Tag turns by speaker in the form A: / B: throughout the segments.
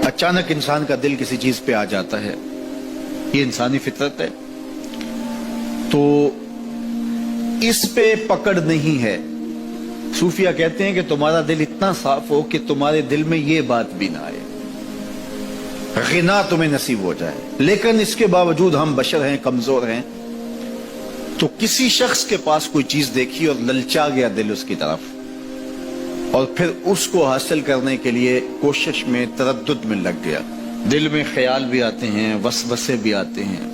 A: اچانک انسان کا دل کسی چیز پہ آ جاتا ہے، یہ انسانی فطرت ہے، تو اس پہ پکڑ نہیں ہے۔ صوفیہ کہتے ہیں کہ تمہارا دل اتنا صاف ہو کہ تمہارے دل میں یہ بات بھی نہ آئے، غنا تمہیں نصیب ہو جائے، لیکن اس کے باوجود ہم بشر ہیں، کمزور ہیں، تو کسی شخص کے پاس کوئی چیز دیکھی اور للچا گیا دل اس کی طرف، اور پھر اس کو حاصل کرنے کے لیے کوشش میں، تردد میں لگ گیا، دل میں خیال بھی آتے ہیں، وسوسے بھی آتے ہیں،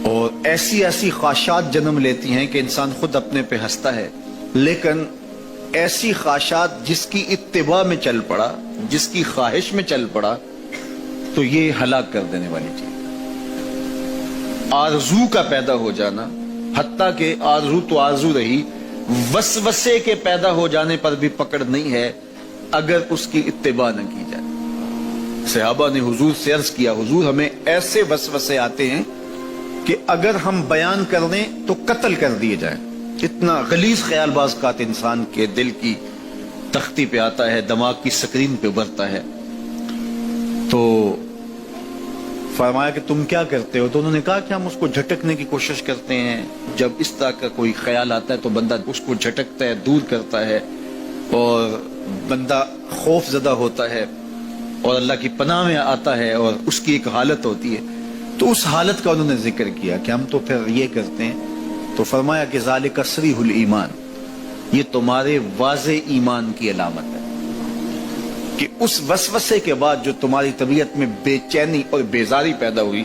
A: اور ایسی ایسی خواہشات جنم لیتی ہیں کہ انسان خود اپنے پہ ہنستا ہے، لیکن ایسی خواہشات جس کی اتباع میں چل پڑا، جس کی خواہش میں چل پڑا، تو یہ ہلاک کر دینے والی چیز۔ آرزو کا پیدا ہو جانا، حتیٰ کہ آرزو تو آرزو رہی، وسوسے کے پیدا ہو جانے پر بھی پکڑ نہیں ہے اگر اس کی اتباع نہ کی جائے۔ صحابہ نے حضور سے عرض کیا، حضور ہمیں ایسے وسوسے آتے ہیں کہ اگر ہم بیان کر دیں تو قتل کر دیے جائیں، اتنا غلیظ خیال بعض اوقات انسان کے دل کی تختی پہ آتا ہے، دماغ کی سکرین پہ ابھرتا ہے۔ تو فرمایا کہ تم کیا کرتے ہو؟ تو انہوں نے کہا کہ ہم اس کو جھٹکنے کی کوشش کرتے ہیں، جب اس طرح کا کوئی خیال آتا ہے تو بندہ اس کو جھٹکتا ہے، دور کرتا ہے، اور بندہ خوف زدہ ہوتا ہے اور اللہ کی پناہ میں آتا ہے، اور اس کی ایک حالت ہوتی ہے۔ تو اس حالت کا انہوں نے ذکر کیا کہ ہم تو پھر یہ کرتے ہیں، تو فرمایا کہ ذالک صریح الایمان، یہ تمہارے واضح ایمان کی علامت ہے کہ اس وسوسے کے بعد جو تمہاری طبیعت میں بے چینی اور بیزاری پیدا ہوئی،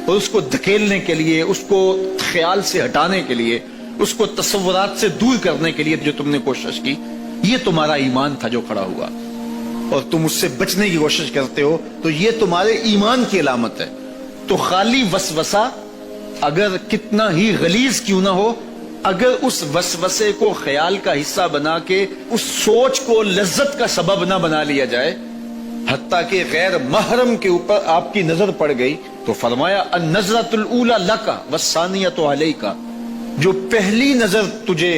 A: اور اس کو دھکیلنے کے لیے، اس کو خیال سے ہٹانے کے لیے، اس کو تصورات سے دور کرنے کے لیے جو تم نے کوشش کی، یہ تمہارا ایمان تھا جو کھڑا ہوا، اور تم اس سے بچنے کی کوشش کرتے ہو، تو یہ تمہارے ایمان کی علامت ہے۔ تو خالی وسوسہ اگر کتنا ہی غلیظ کیوں نہ ہو، اگر اس وسوسے کو خیال کا حصہ بنا کے اس سوچ کو لذت کا سبب نہ بنا لیا جائے، حتیٰ کہ غیر محرم کے اوپر آپ کی نظر پڑ گئی، تو فرمایا النظرۃ الاولی لک والثانیۃ علیک، جو پہلی نظر تجھے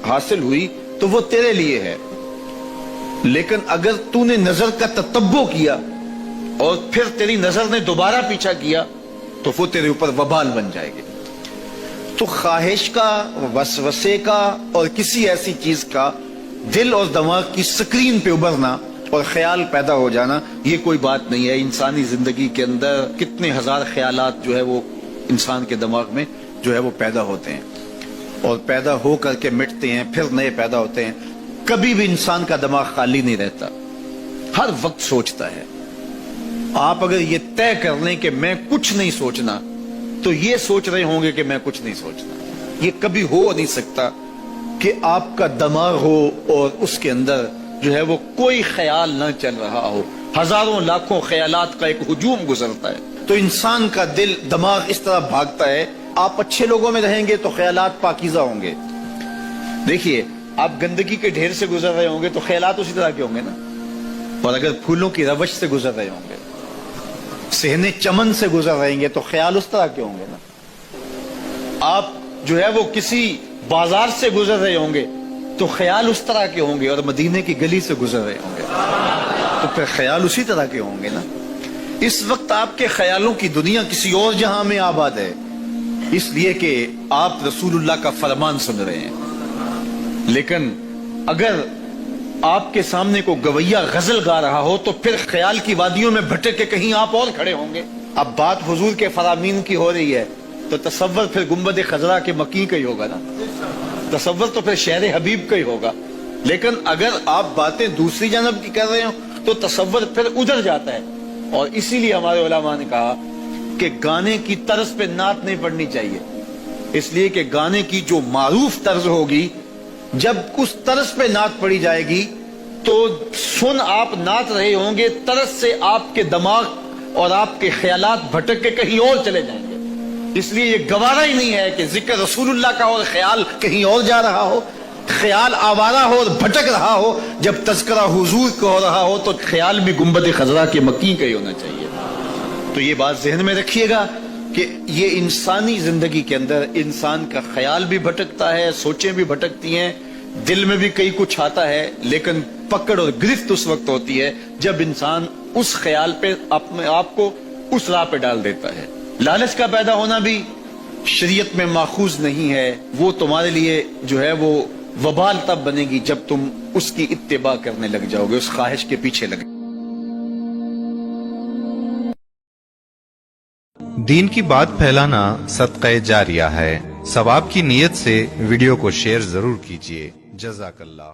A: حاصل ہوئی تو وہ تیرے لیے ہے، لیکن اگر تو نے نظر کا تتبع کیا اور پھر تیری نظر نے دوبارہ پیچھا کیا تو وہ تیرے اوپر وبال بن جائے گی۔ تو خواہش کا، وسوسے کا، اور کسی ایسی چیز کا دل اور دماغ کی سکرین پہ ابھرنا اور خیال پیدا ہو جانا، یہ کوئی بات نہیں ہے۔ انسانی زندگی کے اندر کتنے ہزار خیالات جو ہے وہ انسان کے دماغ میں جو ہے وہ پیدا ہوتے ہیں، اور پیدا ہو کر کے مٹتے ہیں، پھر نئے پیدا ہوتے ہیں۔ کبھی بھی انسان کا دماغ خالی نہیں رہتا، ہر وقت سوچتا ہے۔ آپ اگر یہ طے کر لیں کہ میں کچھ نہیں سوچنا، تو یہ سوچ رہے ہوں گے کہ میں کچھ نہیں سوچنا۔ یہ کبھی ہو نہیں سکتا کہ آپ کا دماغ ہو اور اس کے اندر جو ہے وہ کوئی خیال نہ چل رہا ہو، ہزاروں لاکھوں خیالات کا ایک ہجوم گزرتا ہے۔ تو انسان کا دل، دماغ اس طرح بھاگتا ہے۔ آپ اچھے لوگوں میں رہیں گے تو خیالات پاکیزہ ہوں گے۔ دیکھیے، آپ گندگی کے ڈھیر سے گزر رہے ہوں گے تو خیالات اسی طرح کے ہوں گے نا، اور اگر پھولوں کی روش سے گزر رہے ہوں گے، صحن چمن سے گزر رہیں گے تو خیال اس طرح کے ہوں گے نا۔ آپ جو ہے وہ کسی بازار سے گزر رہے ہوں گے تو خیال اس طرح کے ہوں گے، اور مدینے کی گلی سے گزر رہے ہوں گے تو پھر خیال اسی طرح کے ہوں گے نا۔ اس وقت آپ کے خیالوں کی دنیا کسی اور جہاں میں آباد ہے، اس لیے کہ آپ رسول اللہ کا فرمان سن رہے ہیں، لیکن اگر آپ کے سامنے کو گویا غزل گا رہا ہو تو پھر خیال کی وادیوں میں بھٹک کے کہیں آپ اور کھڑے ہوں گے۔ اب بات حضور کے فرامین کی ہو رہی ہے تو تصور پھر گنبد خضرا کے مکی کا ہی ہوگا نا، تصور تو پھر شہر حبیب کا ہی ہوگا۔ لیکن اگر آپ باتیں دوسری جانب کی کر رہے ہو تو تصور پھر ادھر جاتا ہے، اور اسی لیے ہمارے علماء نے کہا کہ گانے کی طرز پہ نعت نہیں پڑھنی چاہیے، اس لیے کہ گانے کی جو معروف طرز ہوگی، جب اس طرز پہ نعت پڑھی جائے گی تو سن آپ نعت رہے ہوں گے، طرز سے آپ کے دماغ اور آپ کے خیالات بھٹک کے کہیں اور چلے جائیں گے۔ اس لیے یہ گوارا ہی نہیں ہے کہ ذکر رسول اللہ کا اور خیال کہیں اور جا رہا ہو، خیال آوارہ ہو اور بھٹک رہا ہو۔ جب تذکرہ حضور کا ہو رہا ہو تو خیال بھی گنبد خضرا کے مکی کا ہی ہونا چاہیے۔ تو یہ بات ذہن میں رکھیے گا کہ یہ انسانی زندگی کے اندر انسان کا خیال بھی بھٹکتا ہے، سوچیں بھی بھٹکتی ہیں، دل میں بھی کئی کچھ آتا ہے، لیکن پکڑ اور گرفت اس وقت ہوتی ہے جب انسان اس خیال پہ اپنے آپ کو اس راہ پہ ڈال دیتا ہے. لالچ کا پیدا ہونا بھی شریعت میں ماخوذ نہیں ہے. وہ تمہارے لیے جو ہے وہ وبال تب بنے گی جب تم اس کی اتباع کرنے لگ جاؤ گے, اس خواہش کے پیچھے لگ.
B: دین کی بات پھیلانا صدقہ جاریہ ہے. ثواب کی نیت سے ویڈیو کو شیئر ضرور کیجیے. جزاک اللہ.